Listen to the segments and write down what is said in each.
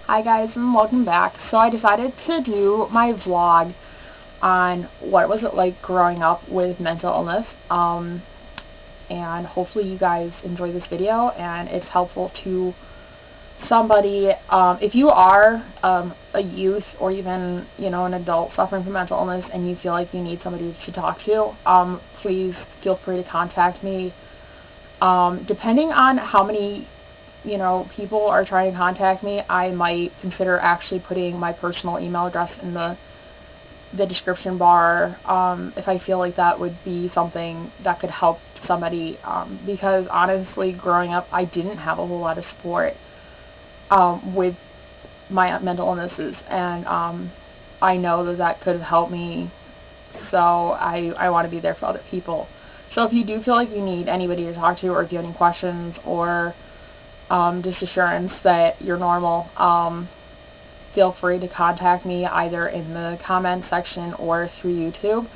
Hi guys, and welcome back. So I decided to do my vlog on what was it like growing up with mental illness, and hopefully you guys enjoy this video and it's helpful to somebody. If you are a youth or even an adult suffering from mental illness and you feel like you need somebody to talk to, please feel free to contact me. Depending on how many people are trying to contact me, I might consider actually putting my personal email address in the description bar, if I feel like that would be something that could help somebody, because honestly, growing up, I didn't have a whole lot of support with my mental illnesses, and I know that could have helped me, so I want to be there for other people. So if you do feel like you need anybody to talk to, or if you have any questions, or just assurance that you're normal, feel free to contact me either in the comment section or through YouTube.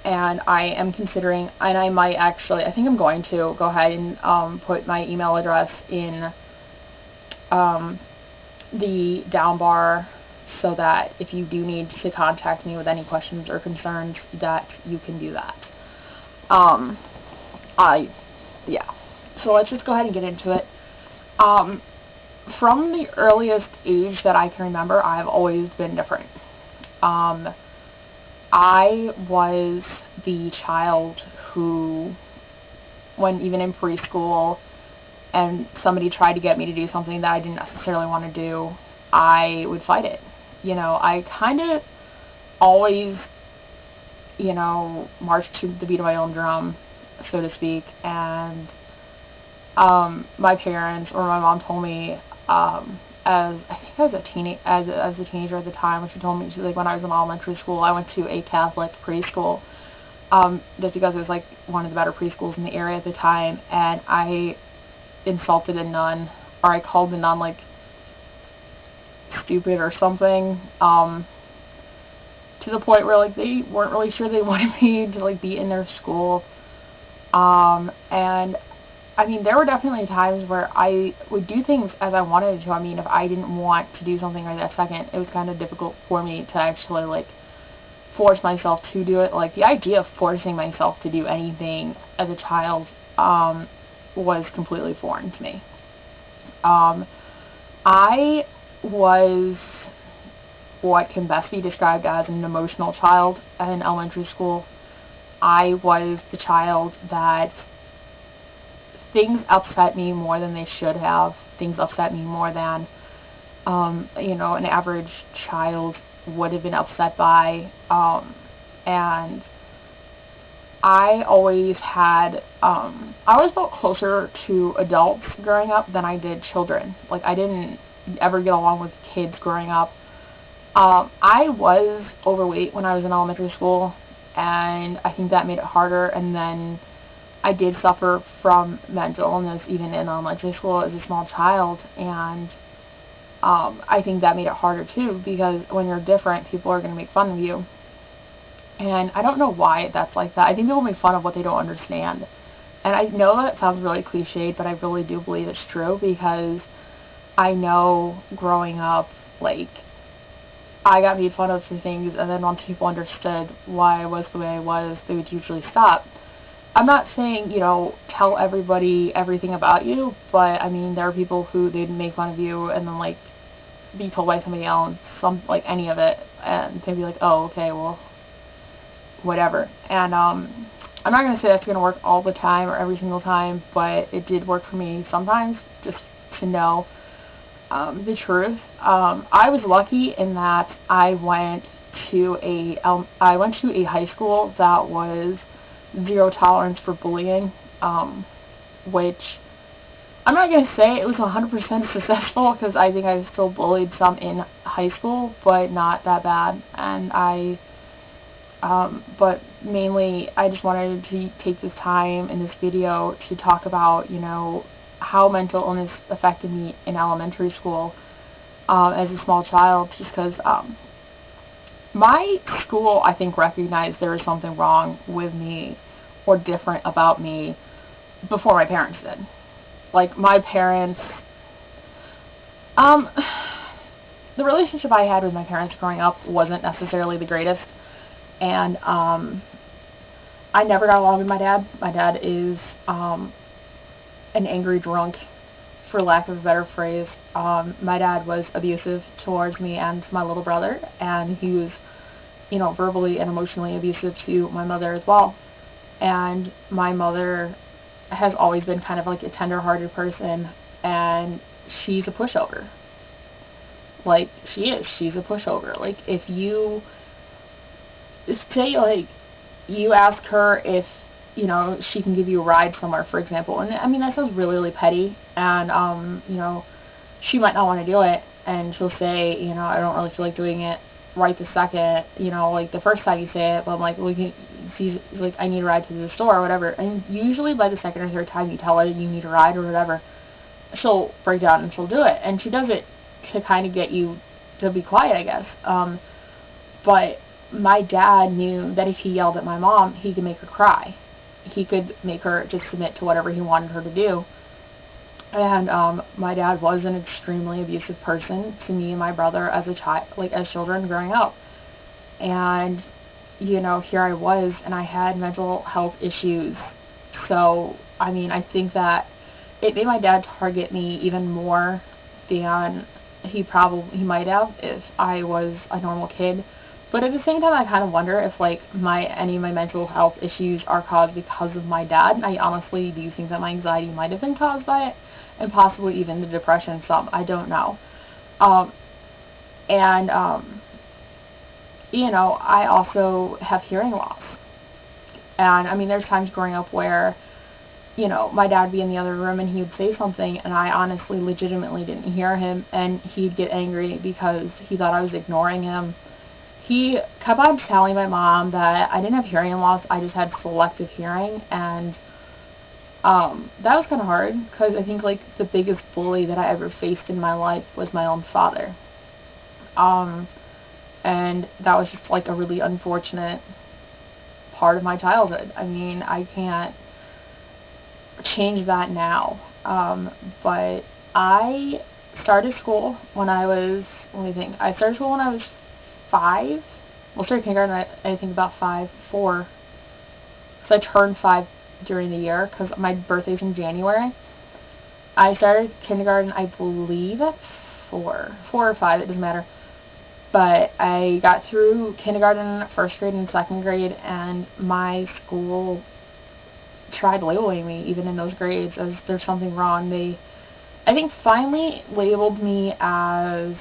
And I am considering, and I might actually, I think I'm going to go ahead and put my email address in the down bar, so that if you do need to contact me with any questions or concerns, that you can do that. Yeah. So let's just go ahead and get into it. From the earliest age that I can remember, I've always been different. I was the child who, when even in preschool, and somebody tried to get me to do something that I didn't necessarily want to do, I would fight it. I kind of always, marched to the beat of my own drum, so to speak, and my parents, or my mom, told me, as a teenager at the time, when she told me, when I was in elementary school, I went to a Catholic preschool, just because it was like one of the better preschools in the area at the time, and I insulted a nun, or I called the nun like stupid or something, to the point where they weren't really sure they wanted me to be in their school, and I mean, there were definitely times where I would do things as I wanted to. I mean, if I didn't want to do something right that second, it was kind of difficult for me to actually, force myself to do it. The idea of forcing myself to do anything as a child, was completely foreign to me. I was what can best be described as an emotional child in elementary school. I was the child that things upset me more than they should have. Things upset me more than, an average child would have been upset by. And I always had, I always felt closer to adults growing up than I did children. I didn't ever get along with kids growing up. I was overweight when I was in elementary school, and I think that made it harder. And then I did suffer from mental illness even in elementary school as a small child, and I think that made it harder too, because when you're different, people are going to make fun of you. And I don't know why that's like that. I think people make fun of what they don't understand. And I know that sounds really cliched, but I really do believe it's true, because I know growing up, I got made fun of for things, and then once people understood why I was the way I was, they would usually stop. I'm not saying, tell everybody everything about you, but, I mean, there are people who, they'd make fun of you and then, be told by somebody else, any of it, and they'd be like, oh, okay, well, whatever. And, I'm not going to say that's going to work all the time or every single time, but it did work for me sometimes, just to know the truth. I was lucky in that I went to a high school that was zero tolerance for bullying, which I'm not going to say it was 100% successful, because I think I still bullied some in high school, but not that bad. And but mainly I just wanted to take this time in this video to talk about, how mental illness affected me in elementary school, as a small child, just because, my school, I think, recognized there was something wrong with me or different about me before my parents did. My parents, the relationship I had with my parents growing up wasn't necessarily the greatest, and I never got along with my dad. My dad is an angry drunk, for lack of a better phrase. My dad was abusive towards me and my little brother, and he was, verbally and emotionally abusive to my mother as well. And my mother has always been kind of like a tender-hearted person, and she's a pushover. Like, she's a pushover. Like, if you say, like, you ask her if, she can give you a ride somewhere, for example, and I mean, that sounds really, really petty, and, she might not want to do it, and she'll say, I don't really feel like doing it right this second, like, the first time you say it, but I'm like, well, she's like, I need a ride to the store, or whatever, and usually by the second or third time you tell her you need a ride, or whatever, she'll break down and she'll do it, and she does it to kind of get you to be quiet, I guess, but my dad knew that if he yelled at my mom, he could make her cry. He could make her just submit to whatever he wanted her to do. And my dad was an extremely abusive person to me and my brother as a child, like as children growing up. And here I was, and I had mental health issues. So I mean, I think that it made my dad target me even more than he might have if I was a normal kid. But at the same time, I kind of wonder if, like, any of my mental health issues are caused because of my dad. And I honestly do think that my anxiety might have been caused by it, and possibly even the depression some. I don't know. I also have hearing loss. And, I mean, there's times growing up where, my dad would be in the other room and he would say something, and I honestly legitimately didn't hear him, and he'd get angry because he thought I was ignoring him. He kept on telling my mom that I didn't have hearing loss, I just had selective hearing, and that was kind of hard, because I think, like, the biggest bully that I ever faced in my life was my own father. And that was just, like, a really unfortunate part of my childhood. I mean, I can't change that now, but I started school when I was, I started school when I was 5. Well, started kindergarten, I think about 4. So I turned 5 during the year, because my birthday's in January. I started kindergarten, I believe, at 4 or 5, it doesn't matter. But I got through kindergarten, first grade, and second grade, and my school tried labeling me, even in those grades, as there's something wrong. They, I think, finally labeled me as,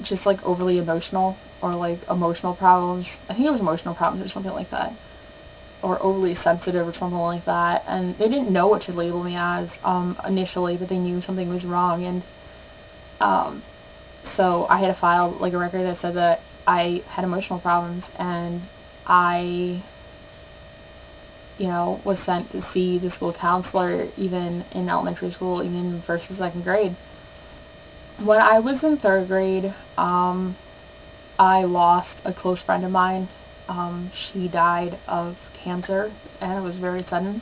just, like, overly emotional, or, like, emotional problems. I think it was emotional problems or something like that. Or overly sensitive or something like that. And they didn't know what to label me as, initially, but they knew something was wrong. And, so I had to file, like, a record that said that I had emotional problems, and I, was sent to see the school counselor, even in elementary school, even in first and second grade. When I was in 3rd grade, I lost a close friend of mine. She died of cancer, and it was very sudden.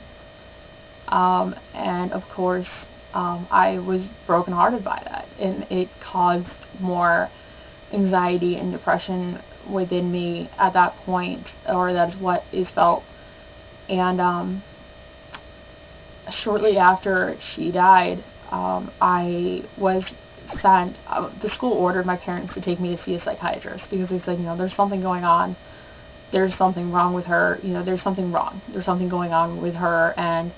And of course, I was brokenhearted by that, and it caused more anxiety and depression within me at that point, or that's what is felt. And shortly after she died, I was sent, the school ordered my parents to take me to see a psychiatrist, because they said, there's something going on, there's something wrong with her, there's something wrong, there's something going on with her, and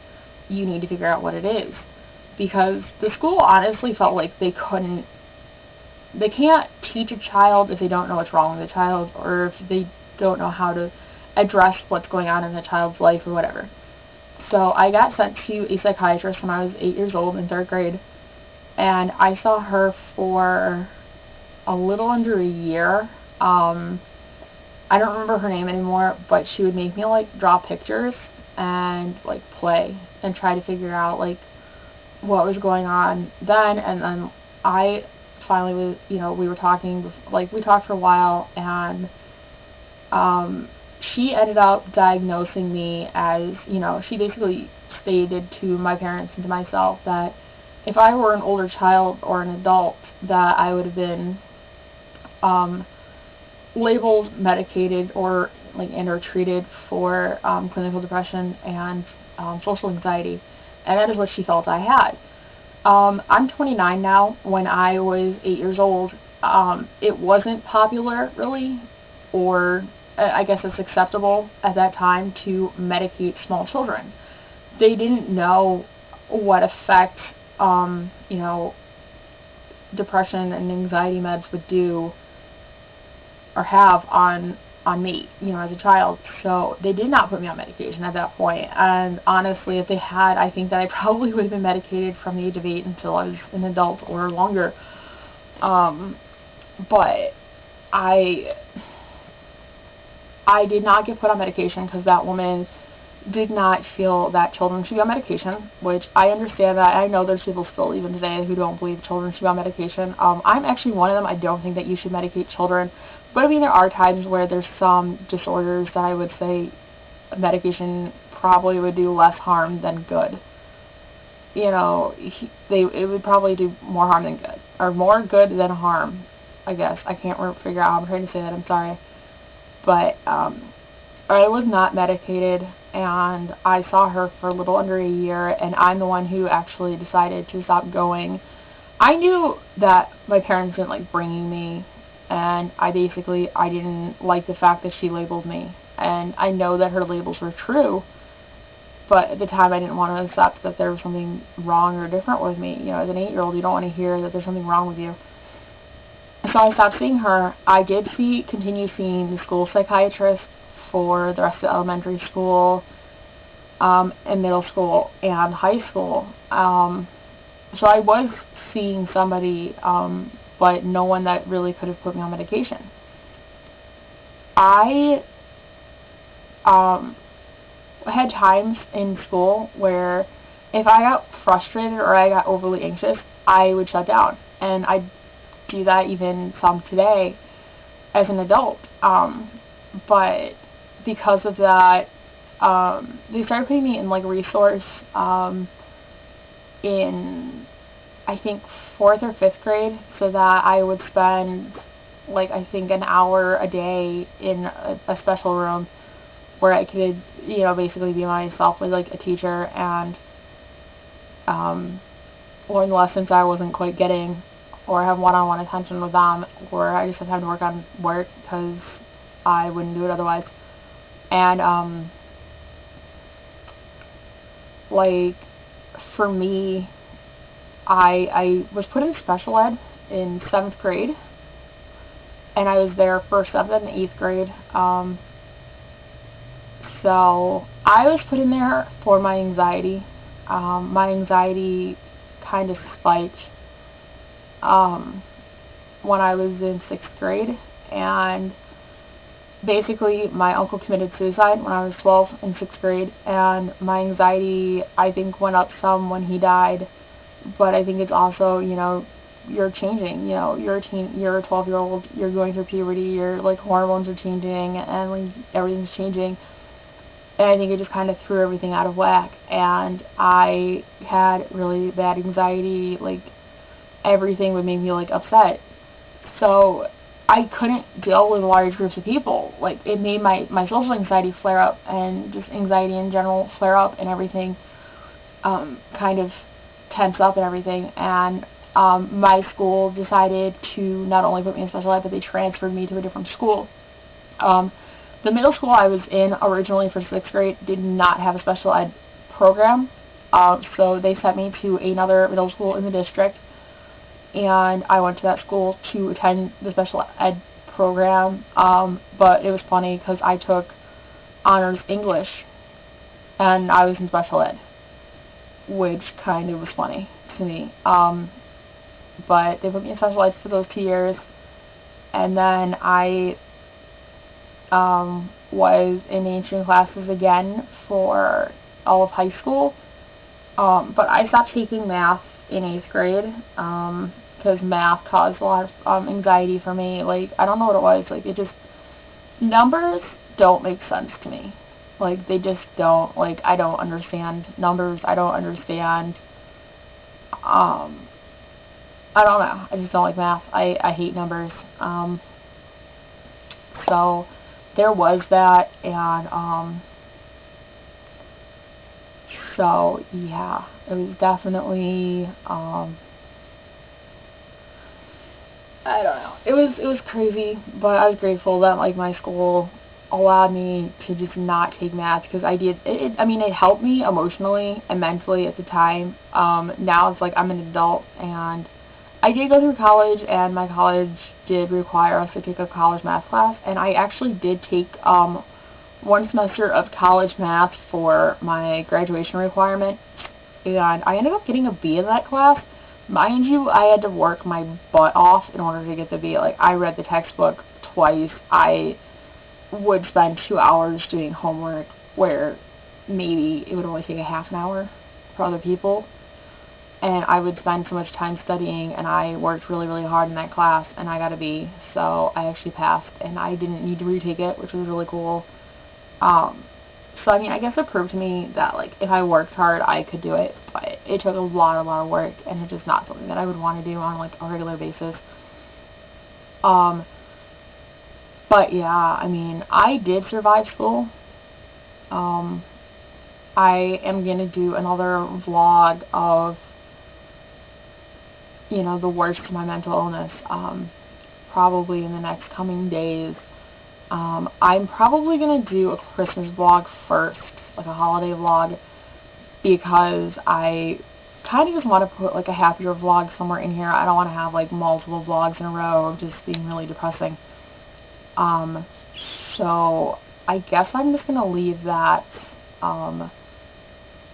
you need to figure out what it is. Because the school honestly felt like they can't teach a child if they don't know what's wrong with the child, or if they don't know how to address what's going on in the child's life or whatever. So I got sent to a psychiatrist when I was 8 years old in 3rd grade, and I saw her for a little under a year. I don't remember her name anymore, but she would make me, like, draw pictures and, like, play and try to figure out, like, what was going on then. And then I finally was, we were talking, like, we talked for a while, and she ended up diagnosing me as, she basically stated to my parents and to myself that if I were an older child or an adult, that I would have been labeled, medicated, or or treated for clinical depression and social anxiety, and that is what she felt I had. I'm 29 now. When I was 8 years old, it wasn't popular, really, or I guess it's acceptable at that time to medicate small children. They didn't know what effect, depression and anxiety meds would do or have on me, as a child. So they did not put me on medication at that point. And honestly, if they had, I think that I probably would have been medicated from the age of 8 until I was an adult or longer. But I did not get put on medication because that woman did not feel that children should be on medication, which I understand that. I know there's people still even today who don't believe children should be on medication. I'm actually one of them. I don't think that you should medicate children. But I mean, there are times where there's some disorders that I would say medication probably would do less harm than good. It would probably do more harm than good. Or more good than harm, I guess. I can't figure out how I'm trying to say that. I'm sorry. But I was not medicated, and I saw her for a little under a year, and I'm the one who actually decided to stop going. I knew that my parents didn't like bringing me, and I didn't like the fact that she labeled me. And I know that her labels were true, but at the time I didn't want to accept that there was something wrong or different with me. As an 8-year-old, you don't want to hear that there's something wrong with you. So I stopped seeing her. I did continue seeing the school psychiatrist for the rest of elementary school, and middle school, and high school. So I was seeing somebody, but no one that really could have put me on medication. I had times in school where if I got frustrated or I got overly anxious, I would shut down. And I do that even some today as an adult. But because of that, they started putting me in a resource in, I think, 4th or 5th grade, so that I would spend I think an hour a day in a special room where I could basically be myself with a teacher and learn lessons I wasn't quite getting, or have one-on-one attention with them, or I just had time to work on work because I wouldn't do it otherwise. And for me, I was put in special ed in 7th grade, and I was there for 7th and 8th grade. So I was put in there for my anxiety. My anxiety kind of spiked when I was in 6th grade, and basically my uncle committed suicide when I was 12 in 6th grade, and my anxiety, I think, went up some when he died. But I think it's also, you're changing. You're a 12-year-old, you're going through puberty, your hormones are changing, and everything's changing. And I think it just kind of threw everything out of whack. And I had really bad anxiety. Everything would make me upset. So I couldn't deal with large groups of people. It made my social anxiety flare up, and just anxiety in general flare up, and everything kind of tense up and everything. And my school decided to not only put me in special ed, but they transferred me to a different school. The middle school I was in originally for 6th grade did not have a special ed program, so they sent me to another middle school in the district, and I went to that school to attend the special ed program. But it was funny because I took honors English, and I was in special ed, which kind of was funny to me. But they put me in special ed for those 2 years, and then I was in mainstream classes again for all of high school. But I stopped taking math in 8th grade because math caused a lot of anxiety for me. I don't know what it was. It just, numbers don't make sense to me. They just don't. I don't understand numbers. I don't understand I don't know. I just don't like math. I hate numbers. So there was that, and so yeah, it was definitely I don't know. It was crazy, but I was grateful that like my school allowed me to just not take math because I did I mean it helped me emotionally and mentally at the time. Now it's like I'm an adult and I did go through college, and my college did require us to take a college math class, and I actually did take one semester of college math for my graduation requirement, and I ended up getting a B in that class. Mind you, I had to work my butt off in order to get the B. Like, I read the textbook twice. I would spend 2 hours doing homework where maybe it would only take a half an hour for other people. And I would spend so much time studying, and I worked really, really hard in that class, and I got a B. So I actually passed, and I didn't need to retake it, which was really cool. So, I mean, I guess it proved to me that, like, if I worked hard, I could do it, but it took a lot of work, and it's just not something that I would want to do on, like, a regular basis. But, yeah, I mean, I did survive school. I am going to do another vlog of, you know, the worst of my mental illness, probably in the next coming days. I'm probably going to do a Christmas vlog first, like a holiday vlog, because I kind of just want to put like a happier vlog somewhere in here. I don't want to have like multiple vlogs in a row of just being really depressing. So I guess I'm just going to leave that. I don't know.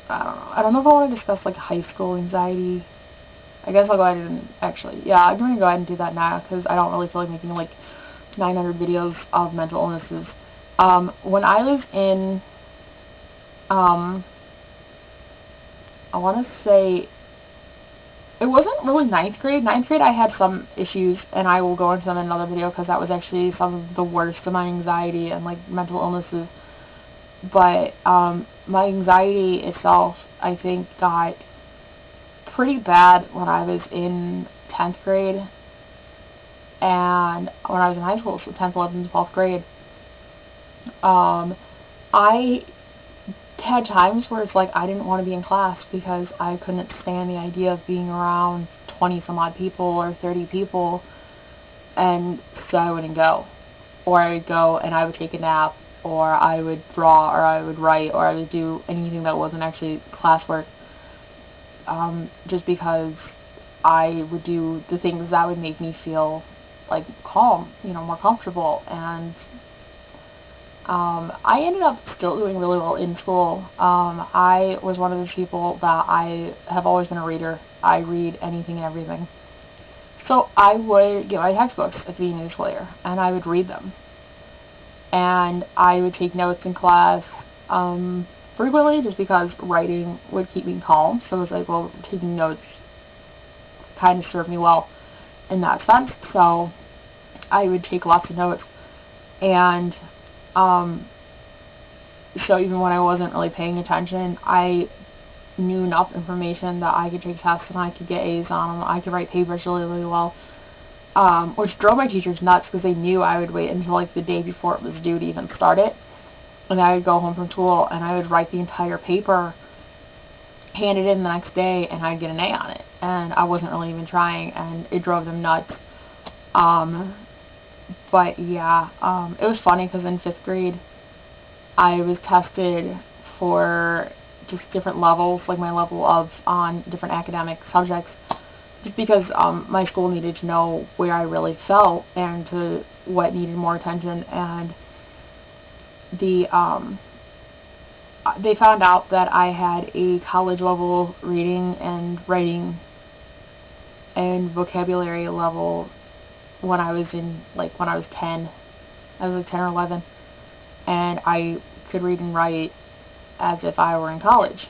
I don't know if I want to discuss like high school anxiety. I guess I'll go ahead and actually, yeah, I'm going to go ahead and do that now because I don't really feel like making like 900 videos of mental illnesses. When I was in, I want to say, it wasn't really 9th grade. 9th grade I had some issues, and I will go into them in another video because that was actually some of the worst of my anxiety and like mental illnesses. But my anxiety itself, I think, got pretty bad when I was in 10th grade and when I was in high school, so 10th, 11th, 12th grade. I had times where it's like I didn't want to be in class because I couldn't stand the idea of being around 20 some odd people or 30 people, and so I wouldn't go. Or I would go and I would take a nap, or I would draw, or I would write, or I would do anything that wasn't actually classwork. Just because I would do the things that would make me feel like calm, you know, more comfortable. And I ended up still doing really well in school. I was one of those people that I have always been a reader. I read anything and everything. So I would get my textbooks at the beginning of the school year, and I would read them. And I would take notes in class, frequently, just because writing would keep me calm. So it was like, well, taking notes kind of served me well in that sense. So I would take lots of notes, and so even when I wasn't really paying attention, I knew enough information that I could take tests and I could get A's on them. I could write papers really, really well, which drove my teachers nuts because they knew I would wait until like the day before it was due to even start it. And I would go home from school and I would write the entire paper, hand it in the next day, and I'd get an A on it. And I wasn't really even trying, and it drove them nuts. But yeah, it was funny because in 5th grade, I was tested for just different levels, like my level of on different academic subjects, just because my school needed to know where I really felt and to what needed more attention. And they found out that I had a college level reading and writing and vocabulary level when I was 10. I was like 10 or 11, and I could read and write as if I were in college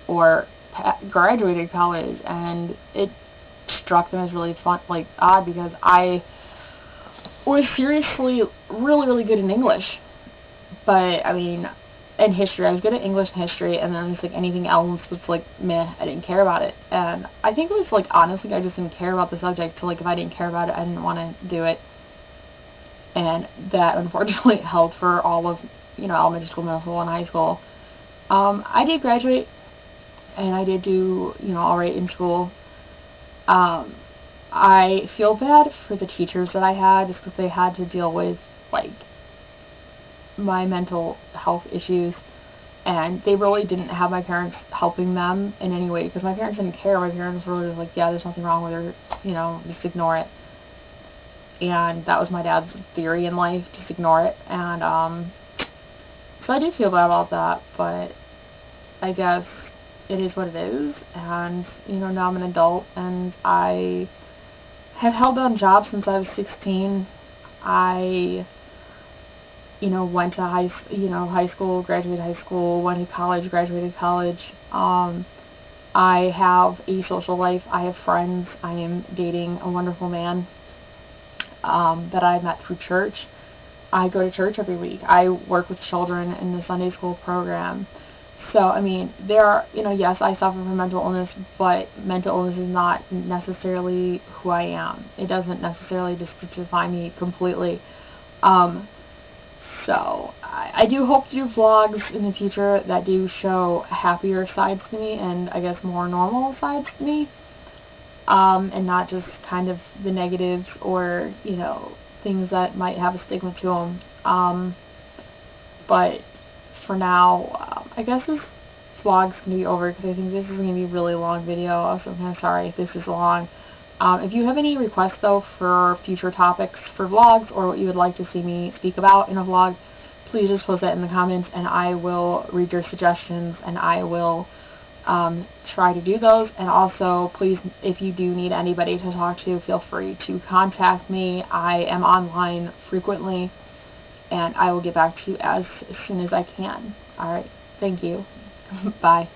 or graduated college, and it struck them as really odd, because I was seriously really, really good in English. But I mean, in history. I was good at English and history, and then it's like anything else was like meh. I didn't care about it, and I think it was like honestly I just didn't care about the subject. So like if I didn't care about it, I didn't want to do it, and that unfortunately held for all of elementary school, middle school, and high school. I did graduate, and I did do all right in school. I feel bad for the teachers that I had just because they had to deal with like my mental health issues, and they really didn't have my parents helping them in any way because my parents didn't care. My parents were just like, yeah, there's nothing wrong with her, just ignore it. And that was my dad's theory in life, just ignore it. And so I do feel bad about that, but I guess it is what it is. And now I'm an adult, and I have held down jobs since I was 16. I went to high school, graduated high school, went to college, graduated college. I have a social life. I have friends. I am dating a wonderful man that I met through church. I go to church every week. I work with children in the Sunday school program. So, I mean, there are, yes, I suffer from mental illness, but mental illness is not necessarily who I am. It doesn't necessarily just define me completely. So, I do hope to do vlogs in the future that do show happier sides to me and, I guess, more normal sides to me. And not just kind of the negatives or, things that might have a stigma to them. But for now, I guess this vlog's going to be over because I think this is going to be a really long video, so I'm kind of sorry if this is long. If you have any requests, though, for future topics for vlogs or what you would like to see me speak about in a vlog, please just post that in the comments, and I will read your suggestions, and I will try to do those. And also, please, if you do need anybody to talk to, feel free to contact me. I am online frequently, and I will get back to you as soon as I can. Alright, thank you. Bye.